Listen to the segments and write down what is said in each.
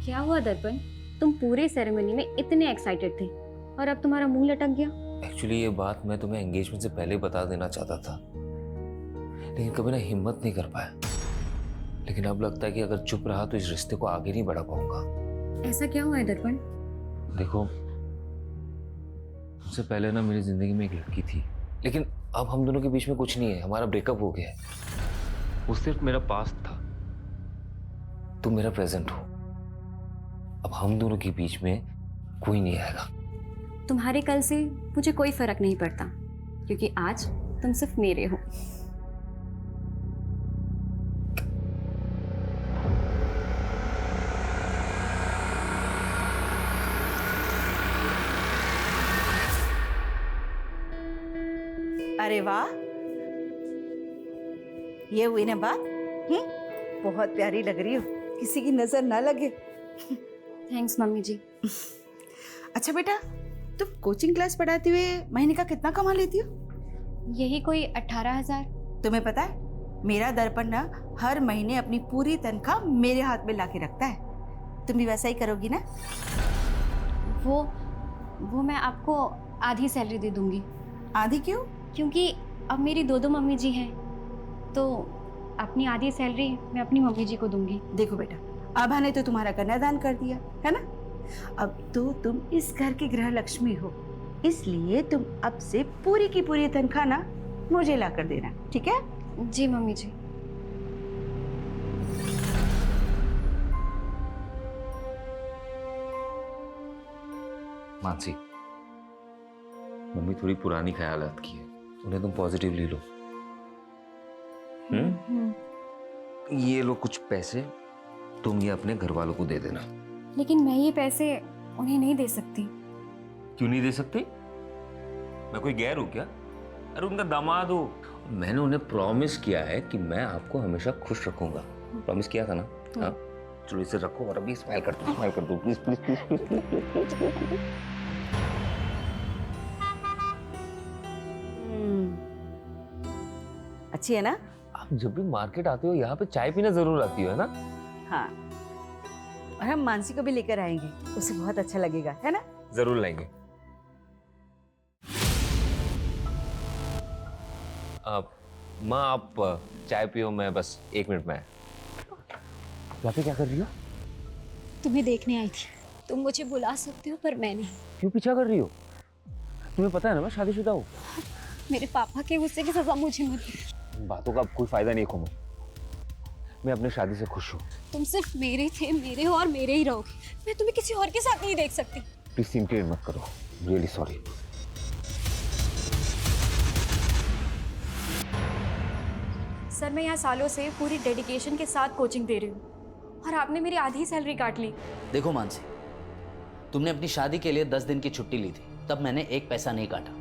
क्या हुआ दर्पण? तुम पूरे सेरेमनी में इतने एक्साइटेड थे और अब तुम्हारा मुंह लटक गया। एक्चुअली ये बात मैं तुम्हें एंगेजमेंट से पहले बता देना चाहता था, लेकिन कभी ना हिम्मत नहीं कर पाया। लेकिन अब लगता है कि अगर चुप रहा तो इस रिश्ते को आगे नहीं बढ़ा पाऊंगा। ऐसा क्या हुआ है दर्पण? देखो, उससे पहले ना मेरी जिंदगी में एक लड़की थी, लेकिन अब हम दोनों के बीच में कुछ नहीं है। हमारा ब्रेकअप हो गया है। वो सिर्फ मेरा पास्ट था, तुम मेरा प्रेजेंट हो। अब हम दोनों के बीच में कोई नहीं आएगा। तुम्हारे कल से मुझे कोई फर्क नहीं पड़ता, क्योंकि आज तुम सिर्फ मेरे हो। अरे वाह, ये हुई ना बात। बहुत प्यारी लग रही हो, किसी की नजर ना लगे। थैंक्स मम्मी जी। अच्छा बेटा, तुम कोचिंग क्लास पढ़ाते हुए महीने का कितना कमा लेती हो? यही कोई 18,000। तुम्हें पता है, मेरा दर्पण ना हर महीने अपनी पूरी तनख्वाह मेरे हाथ में लाके रखता है। तुम भी वैसा ही करोगी ना? वो मैं आपको आधी सैलरी दे दूंगी। आधी क्यों? क्योंकि अब मेरी दो मम्मी जी हैं, तो अपनी आधी सैलरी मैं अपनी मम्मी जी को दूंगी। देखो बेटा, आभा ने तो तुम्हारा कन्यादान कर दिया है ना। अब तो तुम इस घर की गृह लक्ष्मी हो, इसलिए तुम अब से पूरी की पूरी तनख्वाह ना मुझे ला कर देना, ठीक है? जी मम्मी जी। मानसी, मम्मी थोड़ी पुरानी ख्यालात की है, उन्हें तुम पॉजिटिवली लो। ये लो कुछ पैसे, तुम ये अपने घर वालों को दे देना। लेकिन मैं ये पैसे उन्हें नहीं दे सकती। क्यों नहीं दे सकती? मैं कोई गैर हूं क्या? अरे उनका दामाद हो। मैंने उन्हें प्रॉमिस किया है कि मैं आपको हमेशा खुश रखूंगा। प्रॉमिस किया था ना? हाँ, चलो इसे रखो और अभी स्माइल कर दो प्लीज प्लीज प्लीज प्लीज। अच्छी है ना? आप जब भी मार्केट आते हो यहाँ पे चाय पीना जरूर आती हो, है ना? हाँ, और हम मानसी को भी लेकर आएंगे, उसे बहुत अच्छा लगेगा, है ना? जरूर लाएंगे। माँ आप चाय पियो, मैं बस 1 मिनट में। यहाँ पे क्या कर रही हो? तुम्हें देखने आई थी। तुम मुझे बुला सकते हो पर मैं नहीं। क्यों पीछा कर रही हो? तुम्हें पता है ना मैं शादीशुदा हूँ। मेरे पापा के गुस्से की सजा मुझे मत दो। बातों का अब कोई फायदा नहीं खोमो। मैं अपनी शादी से खुश हूँ। तुम सिर्फ मेरे थे, मेरे हो और मेरे ही रहोगे। मैं तुम्हें किसी और के साथ नहीं देख सकती। प्लीज सीन क्रिएट मत करो, रियली सॉरी। सर, मैं यहाँ सालों से पूरी डेडिकेशन के साथ कोचिंग दे रही हूँ और आपने मेरी आधी सैलरी काट ली। देखो मानसी, तुमने अपनी शादी के लिए 10 दिन की छुट्टी ली थी, तब मैंने 1 पैसा नहीं काटा।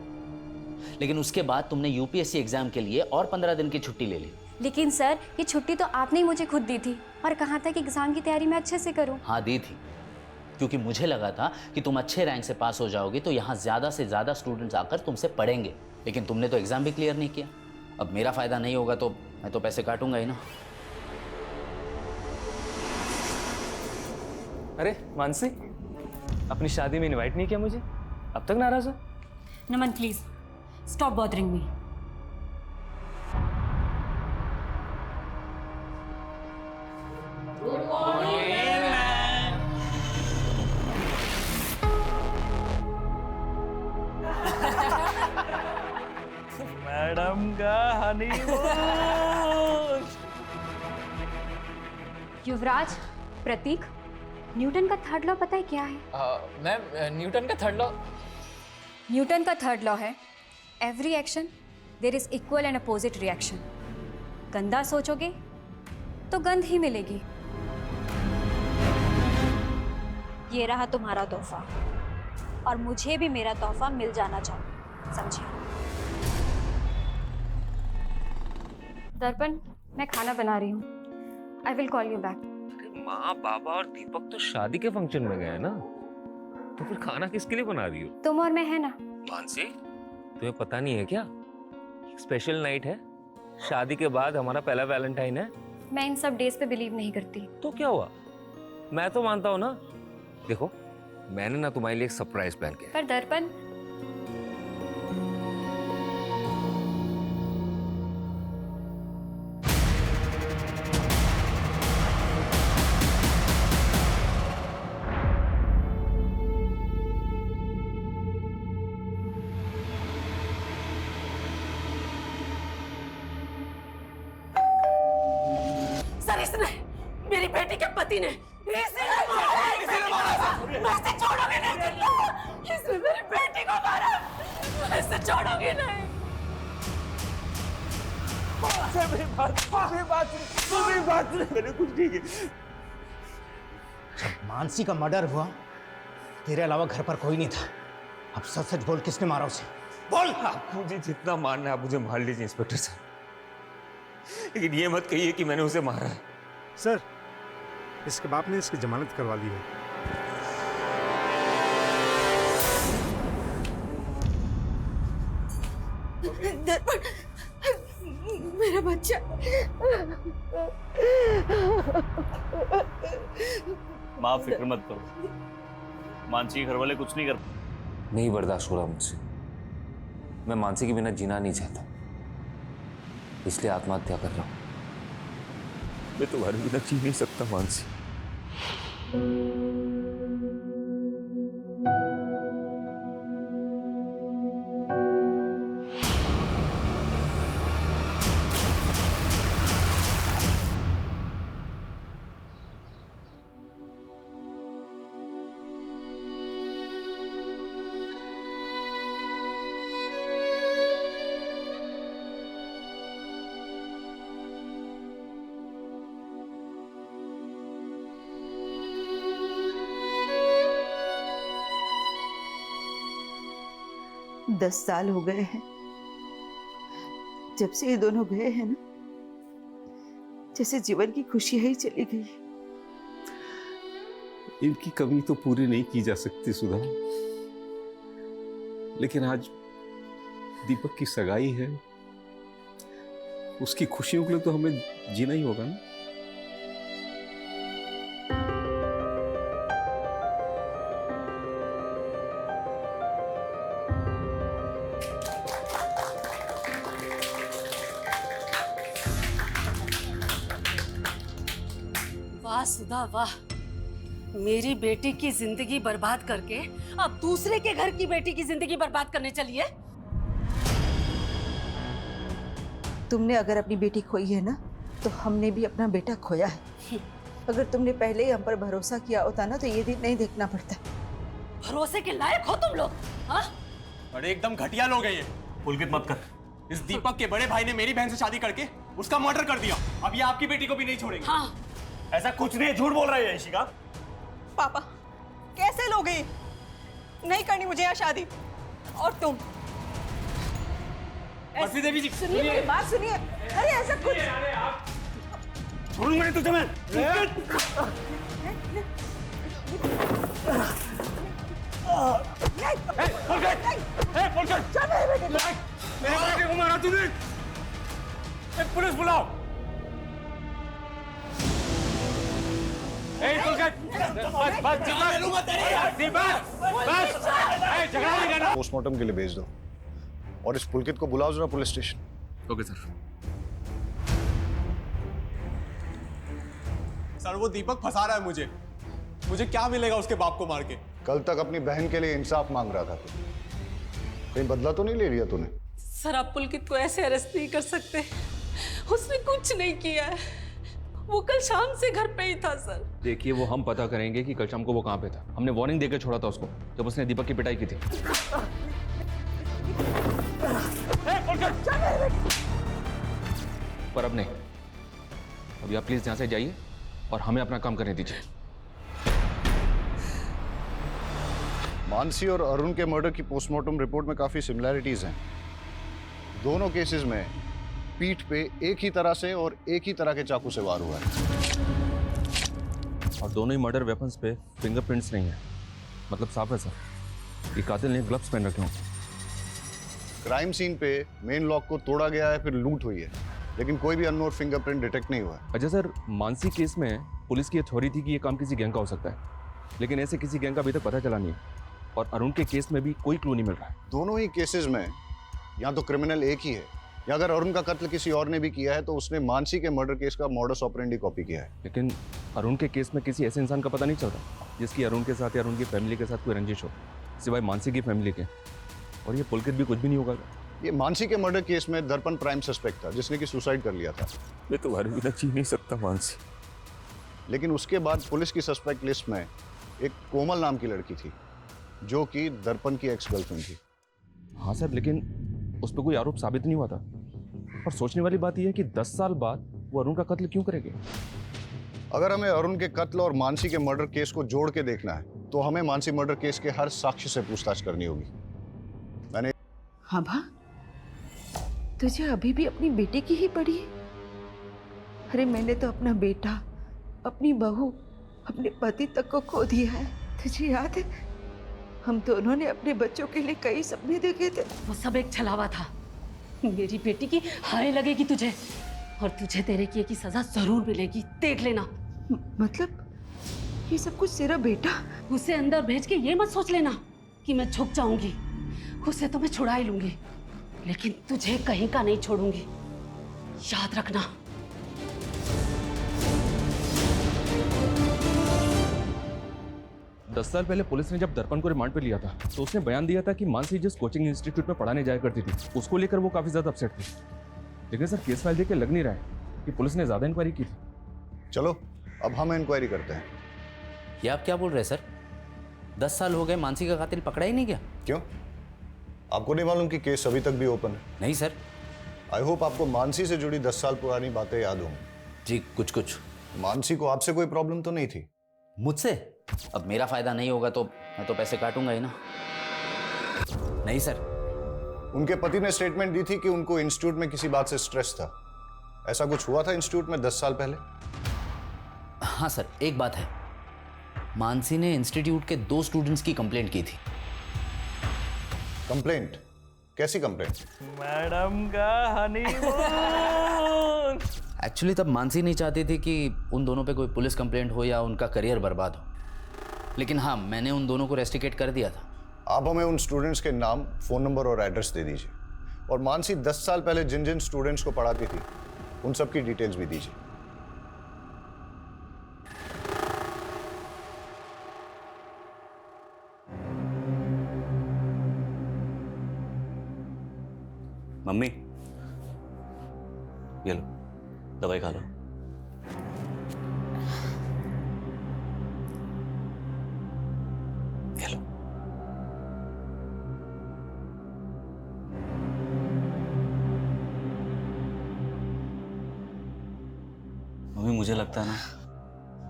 लेकिन उसके बाद तुमने यूपीएससी एग्जाम के लिए और 15 दिन की छुट्टी ले ली। लेकिन सर, ये छुट्टी तो आपने ही मुझे खुद दी थी और कहा था कि एग्जाम की तैयारी मैं अच्छे से करूँ। हाँ दी थी, क्योंकि मुझे लगा था कि तुम अच्छे रैंक से पास हो जाओगी तो यहाँ ज़्यादा से ज़्यादा स्टूडेंट्स आकर तुमसे पढ़ेंगे। लेकिन तुमने तो एग्जाम भी क्लियर नहीं किया। अब मेरा फ़ायदा नहीं होगा तो मैं तो पैसे काटूंगा ही ना। अरे मानसी, अपनी शादी में इनवाइट नहीं किया मुझे, अब तक नाराज हो? Naman please stop bothering me. Madam का हनीमून। युवराज, प्रतीक, न्यूटन का थर्ड लॉ पता है क्या है? मैम, न्यूटन का थर्ड लॉ? न्यूटन का थर्ड लॉ है every action there is equal and opposite reaction. गंदा सोचोगे तो गंध ही मिलेगी। ये रहा तुम्हारा तोहफा और मुझे भी मेरा तोहफा मिल जाना चाहिए, समझे? दर्पण, मैं खाना बना रही हूँ। I will call you back. माँ, बाबा और दीपक तो शादी के फंक्शन में गए ना, तो फिर खाना किसके लिए बना रही हो? तुम और मैं है ना। मानसी, तुम्हें पता नहीं है क्या? स्पेशल नाइट है, शादी के बाद हमारा पहला वैलेंटाइन है। मैं इन सब डेज पे बिलीव नहीं करती। तो क्या हुआ? मैं तो मानता हूँ ना। देखो, मैंने ना तुम्हारे लिए एक सरप्राइज प्लान किया है। पर दर्पण, सर इसने मेरी बेटी के पति ने इसे मारा। मैं इसे छोड़ूंगी नहीं। इसने मेरी बेटी को मारा। मैं इसे छोड़ूंगी नहीं। मैंने कुछ नहीं किया। जब मानसी का मर्डर हुआ, तेरे अलावा घर पर कोई नहीं था। अब सच सच बोल, किसने मारा उसे? बोल। आप मुझे जितना मारना है आप मुझे मार लीजिए इंस्पेक्टर साहब, लेकिन ये मत कहिए कि मैंने उसे मारा है। सर, इसके बाप ने इसकी जमानत करवा ली है। दर्पण, मेरा बच्चा। माँ फिक्र मत करो, मानसी के घर वाले कुछ नहीं कर। नहीं बर्दाश्त हो रहा मुझसे। मैं मानसी के बिना जीना नहीं चाहता, इसलिए आत्महत्या कर रहा हूं। मैं तुम्हारे बिना जी नहीं सकता मानसी। दस साल हो गए हैं जब से ये दोनों गए हैं ना, जैसे जीवन की खुशियां ही चली गई। इनकी कमी तो पूरी नहीं की जा सकती सुधा, लेकिन आज दीपक की सगाई है, उसकी खुशियों के लिए तो हमें जीना ही होगा ना। वाह सुधा वाह, मेरी बेटी की जिंदगी बर्बाद करके अब दूसरे के घर की बेटी की जिंदगी बर्बाद करने चली है। तुमने अगर अपनी बेटी खोई है ना, तो हमने भी अपना बेटा खोया है। अगर तुमने पहले ही हम पर भरोसा किया होता ना, तो ये दिन नहीं देखना पड़ता। भरोसे के लायक हो तुम लोग, हाँ? अरे एकदम घटिया लोग हैं ये। पुलकित मत कर। इस दीपक के बड़े भाई ने मेरी बहन से शादी करके उसका मर्डर कर दिया। अब ये आपकी बेटी को भी नहीं छोड़ेंगे। हाँ। ऐसा कुछ नहीं, झूठ बोल रही है इशिका। पापा, कैसे लोगे? नहीं करनी मुझे यहाँ शादी। और तुम बर्फी देवी जी, सुनिए मेरी बात सुनिए। अरे ऐसा कुछ छोड़ूंगा नहीं तुझे मैं। मेरे बेटे को मारा तूने। पुलिस बुलाओ। पोस्टमार्टम के लिए भेज दो और इस पुलकित को बुलाओ जरा police station. Okay sir. Sir वो दीपक फंसा रहा है मुझे। मुझे क्या मिलेगा उसके बाप को मार के? कल तक अपनी बहन के लिए इंसाफ मांग रहा था तू, कहीं बदला तो नहीं ले लिया तूने? सर आप पुलकित को ऐसे अरेस्ट नहीं कर सकते, उसने कुछ नहीं किया है। वो कल शाम से घर पे ही था सर। देखिए, वो हम पता करेंगे कि कल शाम को वो कहाँ पे था। हमने वार्निंग देकर छोड़ा था उसको जब उसने दीपक की पिटाई की थी। पर अब नहीं। अभी आप प्लीज यहाँ से जाइए और हमें अपना काम करने दीजिए। मानसी और अरुण के मर्डर की पोस्टमार्टम रिपोर्ट में काफी सिमिलैरिटीज हैं। दोनों केसेस में पीठ पे एक ही तरह से और एक ही तरह के चाकू से वार हुआ है और दोनों ही मर्डर वेपन्स पे फिंगरप्रिंट्स नहीं है। मतलब साफ है सर, ये कातिल ने ग्लव्स पहन रखे हों। क्राइम सीन पे मेन लॉक को तोड़ा गया है, फिर लूट हुई है। लेकिन कोई भी अननोन फिंगरप्रिंट डिटेक्ट नहीं हुआ है। अच्छा सर, मानसी केस में पुलिस की थ्योरी थी कि ये काम किसी गैंग का हो सकता है, लेकिन ऐसे किसी गैंग का अभी तक पता चला नहीं है। और अरुण के केस में भी कोई क्लू नहीं मिल रहा है। दोनों ही केसेस में या तो क्रिमिनल एक ही है, या अगर अरुण का कत्ल किसी और ने भी किया है तो उसने मानसी के मर्डर केस का मॉडस ऑपरेंडी कॉपी किया है। लेकिन अरुण के केस में किसी ऐसे इंसान का पता नहीं चल रहा जिसकी अरुण के साथ या अरुण की फैमिली के साथ कोई रंजिश हो, सिवाय मानसी की फैमिली के। और ये पुलकित भी कुछ भी नहीं होगा। ये मानसी के मर्डर केस में दर्पण प्राइम सस्पेक्ट था, जिसने कि सुसाइड कर लिया था। मैं तुम्हारे बिना जी नहीं सकता मानसी। लेकिन उसके बाद पुलिस की सस्पेक्ट लिस्ट में एक कोमल नाम की लड़की थी, जो कि दर्पण की एक्स गर्लफ्रेंड थी। हाँ सर, लेकिन उस पर कोई आरोप साबित नहीं हुआ था। और सोचने वाली बात यह है कि 10 साल बाद वो अरुण का कत्ल क्यों करेंगे? अगर हमें अरुण के कत्ल और मानसी के मर्डर केस को जोड़ के देखना है तो हमें मानसी मर्डर केस के हर साक्ष्य से पूछताछ करनी होगी। मैंने हाँ भा, तुझे अभी भी अपनी बेटी की ही पड़ी है? अरे मैंने तो अपना बेटा, अपनी बहू, अपने पति तक को खो दिया है। तुझे याद है, हम दोनों ने अपने बच्चों के लिए कई सपने देखे थे। वो सब एक छलावा था। मेरी बेटी की हाय लगेगी तुझे, और तुझे तेरे किए की सजा जरूर मिलेगी, देख लेना। मतलब ये सब कुछ तेरा बेटा? उसे अंदर भेज के ये मत सोच लेना कि मैं झुक जाऊंगी। उसे तो मैं छुड़ा ही लूंगी, लेकिन तुझे कहीं का नहीं छोड़ूंगी, याद रखना। दस साल पहले पुलिस ने जब दर्पण को रिमांड पे लिया था तो उसने बयान दिया था कि मानसी जिस कोचिंग इंस्टीट्यूट में पढ़ाने जाया करती थी उसको लेकर वो काफी ज्यादा अपसेट थी। लेकिन सर, केस फाइल देख के लग नहीं रहा है कि पुलिस ने ज्यादा इंक्वायरी की थी। चलो अब हम इंक्वायरी करते हैं। ये आप क्या बोल रहे हैं सर? 10 साल हो गए, मानसी का कातिल पकड़ा ही नहीं गया? क्यों, आपको नहीं मालूम कि केस अभी तक भी ओपन है? नहीं सर। आई होप आपको मानसी से जुड़ी 10 साल पुरानी बातें याद हों। जी कुछ कुछ। मानसी को आपसे कोई प्रॉब्लम तो नहीं थी? मुझसे? अब मेरा फायदा नहीं होगा तो मैं तो पैसे काटूंगा ही ना। नहीं सर। उनके पति ने स्टेटमेंट दी थी कि उनको इंस्टीट्यूट में किसी बात से स्ट्रेस था। ऐसा कुछ हुआ था इंस्टीट्यूट में 10 साल पहले? हाँ सर, एक बात है, मानसी ने इंस्टीट्यूट के 2 स्टूडेंट्स की कंप्लेंट की थी। कंप्लेंट? कैसी कंप्लेंट? मैडम का हनीमून। एक्चुअली तब मानसी नहीं चाहती थी कि उन दोनों पे कोई पुलिस कंप्लेंट हो या उनका करियर बर्बाद हो, लेकिन हाँ, मैंने उन दोनों को रेस्ट्रिकेट कर दिया था। आप हमें उन स्टूडेंट्स के नाम, फोन नंबर और एड्रेस दे दीजिए, और मानसी 10 साल पहले जिन जिन स्टूडेंट्स को पढ़ाती थी उन सब की डिटेल्स भी दीजिए। मम्मी, ये लो, दवाई खा लो। ये लो। मम्मी, मुझे लगता है ना,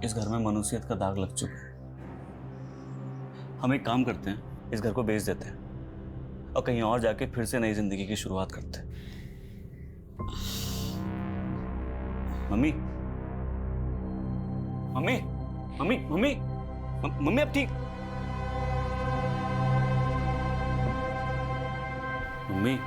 इस घर में मनुष्यत का दाग लग चुका है। हम एक काम करते हैं, इस घर को बेच देते हैं और कहीं और जाके फिर से नई जिंदगी की शुरुआत करते हैं। Mummy, mummy, mummy, mummy, mummy, अब ठीक? मम्मी,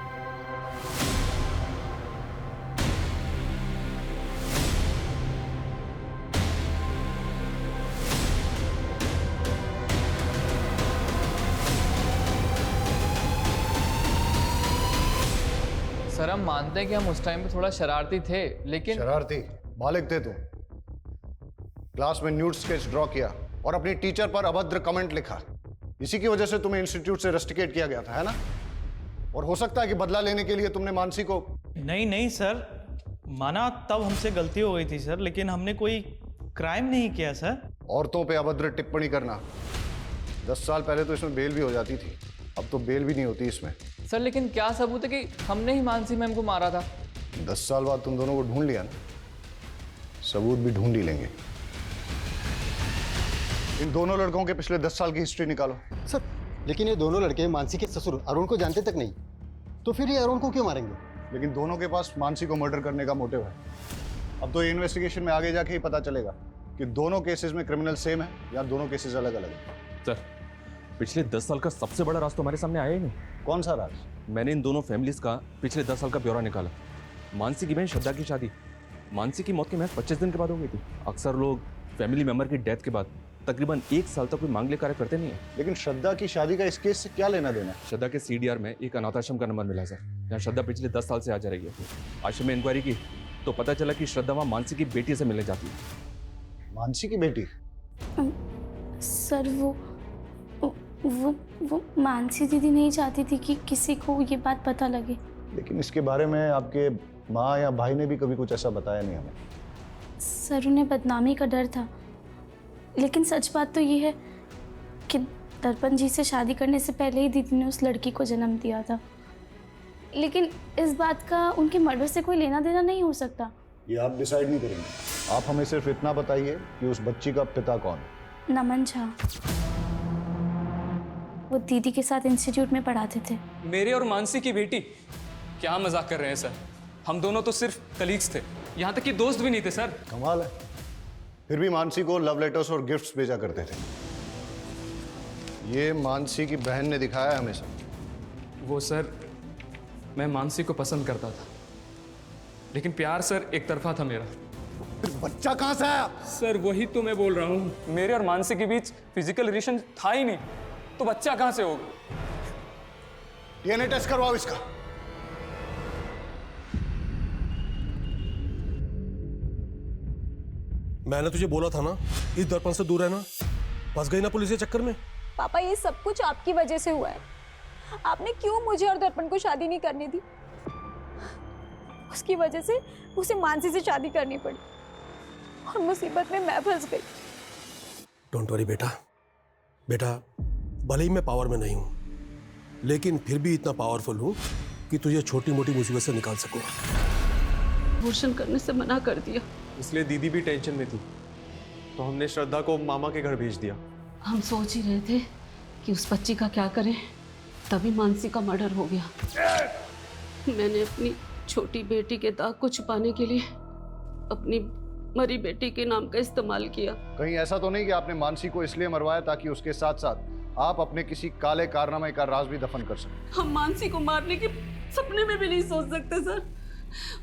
सर, हम मानते हैं कि हम उस टाइम पे थोड़ा शरारती थे, लेकिन शरारती बालिग थे तुम। क्लास में न्यूड स्केच ड्रॉ किया और अपनी टीचर पर अभद्र कमेंट लिखा। इसी की वजह से तुम्हें इंस्टीट्यूट से रस्टिकेट किया गया था, है ना? और हो सकता है कि बदला लेने के लिए तुमने मानसी को... नहीं नहीं सर, माना तब हमसे गलती हो गई थी सर, लेकिन हमने कोई क्राइम नहीं किया सर। औरतों पे अभद्र टिप्पणी करना, 10 साल पहले तो इसमें बेल भी हो जाती थी, अब तो बेल भी नहीं होती इसमें। सर, लेकिन क्या सबूत है कि हमने ही मानसी मैम को मारा था? 10 साल बाद तुम दोनों को ढूंढ लिया ना, सबूत भी ढूंढ ही लेंगे। इन दोनों लड़कों के पिछले 10 साल की हिस्ट्री निकालो। सर, लेकिन ये दोनों लड़के मानसी के ससुर अरुण को जानते तक नहीं, तो फिर ये अरुण को क्यों मारेंगे? लेकिन दोनों के पास मानसी को मर्डर करने का मोटिव है। अब तो ये इन्वेस्टिगेशन में आगे जाके ही पता चलेगा कि दोनों केसेस में क्रिमिनल सेम है या दोनों केसेस अलग अलग है। सर, पिछले 10 साल का सबसे बड़ा राज तो हमारे सामने आया ही नहीं। कौन सा राज? मैंने इन दोनों फैमिलीज का पिछले 10 साल का ब्यौरा निकाला मानसी की बहन श्रद्धा की शादी मानसी की मौत के महज 25 दिन के बाद हो गई थी। अक्सर लोग फैमिली मेंबर की डेथ के बाद तकरीबन 1 साल तक कोई मांगलिक कार्य करते नहीं है। लेकिन श्रद्धा की शादी का इस केस से क्या लेना देना? श्रद्धा के CDR में एक अनाथाश्रम का नंबर मिला सर, जहाँ श्रद्धा पिछले 10 साल से आ जा रही है। आश्रम में इंक्वायरी की तो पता चला कि श्रद्धा वहाँ मानसी की बेटी से मिलने जाती है। मानसी की बेटी? सर वो मानसी दीदी नहीं चाहती थी कि किसी को ये बात पता लगे। लेकिन इसके बारे में आपके माँ या भाई ने भी कभी कुछ ऐसा बताया नहीं हमें। सर उन्हें बदनामी का डर था, लेकिन सच बात तो ये है कि दर्पण जी से शादी करने से पहले ही दीदी ने उस लड़की को जन्म दिया था। लेकिन इस बात का उनके मर्डर से कोई लेना देना नहीं हो सकता। ये आप डिसाइड नहीं करेंगे, आप हमें सिर्फ इतना बताइए कि उस बच्ची का पिता कौन है। नमन झा, वो दीदी के साथ इंस्टीट्यूट में पढ़ाते थे। मेरे और मानसी की बेटी? क्या मजाक कर रहे हैं सर, हम दोनों तो सिर्फ कलीग्स थे, यहाँ तक कि दोस्त भी नहीं थे सर। कमाल है, फिर भी मानसी को लव लेटर्स और गिफ्ट्स भेजा करते थे। ये मानसी की बहन ने दिखाया हमेशा। वो सर, मैं मानसी को पसंद करता था, लेकिन प्यार सर एक तरफा था मेरा। बच्चा कहाँ से आया? सर वही तो मैं बोल रहा हूँ, मेरे और मानसी के बीच फिजिकल रिलेशन था ही नहीं, तो बच्चा कहाँ से होगा? DNA टेस्ट करवाओ इसका। मैंने तुझे बोला था ना, इस दर्पण से दूर रहना। फंस गई ना पुलिस के चक्कर में। पापा ये सब कुछ आपकी वजह से हुआ है। आपने क्यों मुझे और दर्पण को शादी नहीं करने दी? उसकी वजह से उसे मानसी से शादी करनी पड़ी और मुसीबत में मैं फंस गई। डोंट वरी बेटा, बेटा भले ही मैं पावर में नहीं हूं, लेकिन फिर भी इतना पावरफुल हूं कि तुझे छोटी मोटी मुसीबत से निकाल सकूं। अबॉर्शन करने से मना कर दिया। इसलिए दीदी भी टेंशन में थी, तो हमने श्रद्धा को मामा के घर भेज दिया। हम सोच ही रहे थे कि उस बच्ची का क्या करें, तभी मानसी का मर्डर हो गया। मैंने अपनी छोटी बेटी के दाग को छुपाने के लिए अपनी मरी बेटी के नाम का इस्तेमाल किया। कहीं ऐसा तो नहीं कि आपने मानसी को इसलिए मरवाया ताकि उसके साथ साथ आप अपने किसी काले कारनामे का राज भी दफन कर सकें? हम मानसी को मारने के सपने में भी नहीं सोच सकते सर।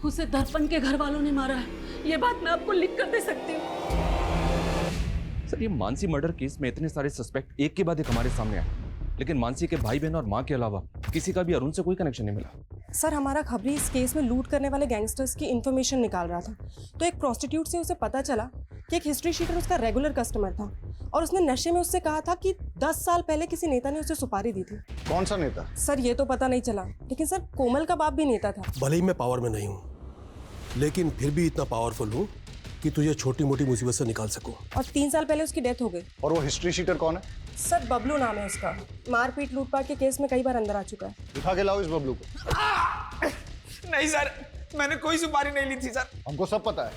उसे दर्पण के घर वालों ने मारा है, ये बात मैं आपको लिख कर दे सकती हूँ। सर ये मानसी मर्डर केस में इतने सारे सस्पेक्ट एक के बाद एक हमारे सामने आए, लेकिन मानसी के भाई बहन और माँ के अलावा किसी का भी अरुण से कोई कनेक्शन नहीं मिला। सर हमारा खबरी इस केस में लूट करने वाले गैंगस्टर्स की इन्फॉर्मेशन निकाल रहा था, तो एक प्रोस्टिट्यूट से उसे पता चला कि एक हिस्ट्री शीटर उसका रेगुलर कस्टमर था और उसने नशे में उससे कहा था कि 10 साल पहले किसी नेता ने उसे सुपारी दी थी। कौन सा नेता? सर ये तो पता नहीं चला, लेकिन सर कोमल का बाप भी नेता था। भले ही मैं पावर में नहीं हूं, लेकिन फिर भी इतना पावरफुल हूं कि तुझे छोटी मोटी मुसीबत से निकाल सकूं। और 3 साल पहले उसकी डेथ हो गई। और वो हिस्ट्री शीटर कौन है? सर बबलू नाम है उसका, मारपीट लूटपाट के केस में कई बार अंदर आ चुका है। उठा के लाओ इस बबलू को। नहीं सर, मैंने कोई सुपारी नहीं ली थी सर। हमको सब पता है,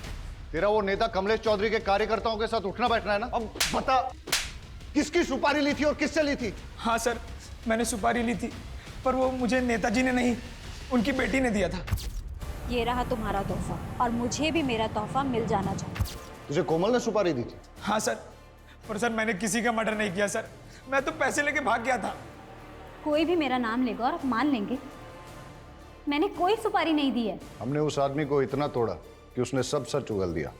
तेरा वो नेता कमलेश चौधरी के कार्यकर्ताओं के साथ उठना बैठना है ना। अब बता, किसकी सुपारी ली थी और किससे ली थी? हाँ सर, मैंने सुपारी ली थी, पर वो मुझे नेताजी ने नहीं, उनकी बेटी ने दिया था। ये रहा तुम्हारा तोहफा और मुझे भी मेरा तोहफा मिल जाना चाहिए। तुझे कोमल ने सुपारी दी थी? हाँ सर, पर सर मैंने किसी का मर्डर नहीं किया सर, मैं तो पैसे लेके भाग गया था। कोई भी मेरा नाम लेगा और आप मान लेंगे मैंने कोई सुपारी नहीं दी है। हमने उस आदमी को इतना तोड़ा कि उसने सब सच उगल दिया।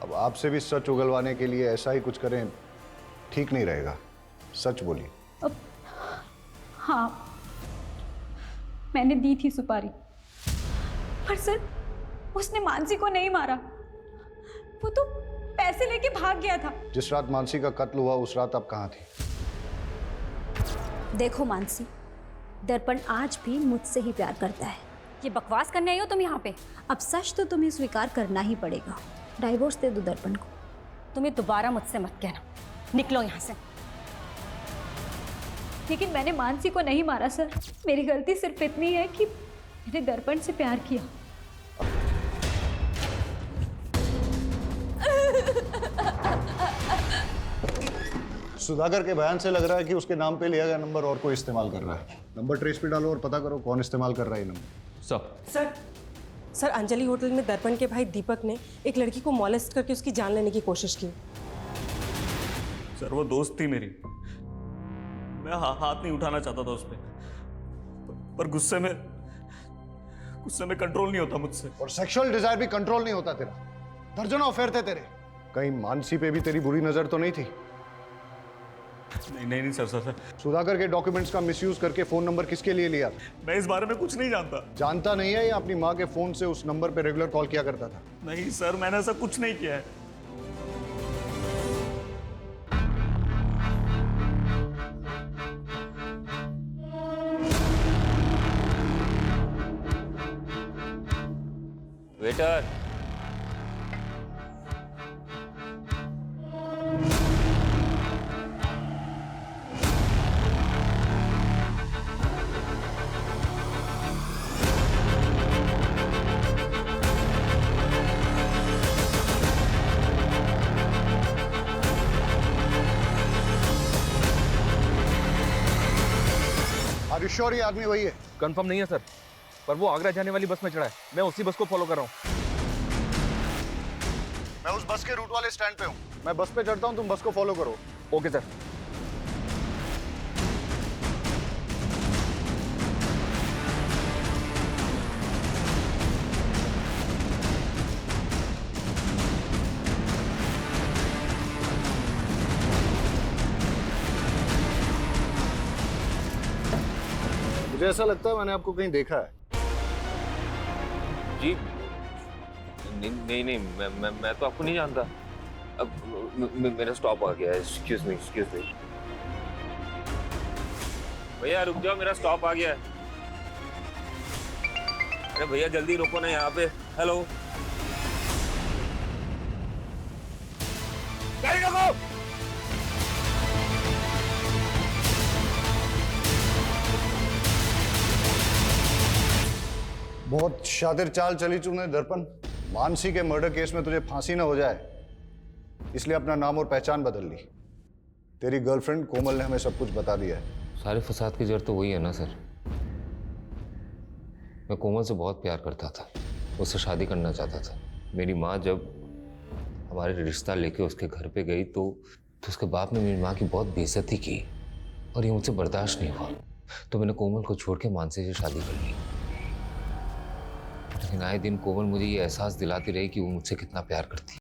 अब आपसे भी सच उगलवाने के लिए ऐसा ही कुछ करें ठीक नहीं रहेगा। सच बोलिए। हाँ, मैंने दी थी सुपारी, पर सर उसने मानसी को नहीं मारा, वो तो पैसे लेके भाग गया था। जिस रात मानसी का कत्ल हुआ उस रात आप कहाँ थी? देखो मानसी, दर्पण आज भी मुझसे ही प्यार करता है। ये बकवास करने आई हो तुम यहाँ पे? अब सच तो तुम्हें स्वीकार करना ही पड़ेगा। डाइवोर्स दे दो दर्पण को। तुम्हें दोबारा मुझसे मत कहना, निकलो यहाँ से। लेकिन मैंने मानसी को नहीं मारा सर, मेरी गलती सिर्फ इतनी है कि मैंने दर्पण से प्यार किया। सुधाकर के बयान से लग रहा है कि उसके नाम पे लिया गया नंबर और कोई इस्तेमाल कर रहा है। नंबर ट्रेस पे डालो और पता करो कौन इस्तेमाल कर रहा है ये नंबर। सर अंजलि होटल में दर्पण के भाई दीपक ने एक लड़की को मॉलेस्ट करके उसकी जान लेने की कोशिश की। सर वो दोस्त थी मेरी, मैं हाथ नहीं उठाना चाहता था उस पर, पर कुछ समय कंट्रोल नहीं होता मुझसे। और सेक्सुअल डिजायर भी कंट्रोल नहीं होता तेरा। दर्जनों अफेयर थे तेरे। कहीं मानसी पे भी तेरी बुरी नजर तो नहीं थी? नहीं सर। सुधाकर के डॉक्यूमेंट्स का मिसयूज करके फोन नंबर किसके लिए लिया? मैं इस बारे में कुछ नहीं जानता। जानता नहीं है या अपनी माँ के फोन से उस नंबर पे रेगुलर कॉल किया करता था? नहीं सर, मैंने ऐसा कुछ नहीं किया है। वेटर, आर यू श्योर ये आदमी वही है? कंफर्म नहीं है सर, पर वो आगरा जाने वाली बस में चढ़ा है। मैं उसी बस को फॉलो कर रहा हूँ। मैं उस बस के रूट वाले स्टैंड पे हूँ। मैं बस पे चढ़ता हूँ, तुम बस को फॉलो करो। Okay sir. मुझे ऐसा लगता है मैंने आपको कहीं देखा है। जी नहीं, मैं तो आपको नहीं जानता। अब मेरा स्टॉप आ गया है। Excuse me. भैया रुक जाओ, मेरा स्टॉप आ गया है। अरे भैया जल्दी रुको ना यहाँ पे। हेलो, गाड़ी रोको। बहुत शातिर चाल चली तूने दर्पण। मानसी के मर्डर केस में तुझे फांसी ना हो जाए, इसलिए अपना नाम और पहचान बदल ली। तेरी गर्लफ्रेंड कोमल ने हमें सब कुछ बता दिया है। सारे फसाद की जड़ तो वही है ना सर। मैं कोमल से बहुत प्यार करता था, उससे शादी करना चाहता था। मेरी माँ जब हमारे रिश्ता लेके उसके घर पे गई तो उसके बाप ने मेरी माँ की बहुत बेइज्जती की और ये मुझसे बर्दाश्त नहीं हुआ। तो मैंने कोमल को छोड़ के मानसी से शादी कर ली। लेकिन आए दिन कोमल मुझे ये एहसास दिलाती रही कि वो मुझसे कितना प्यार करती है।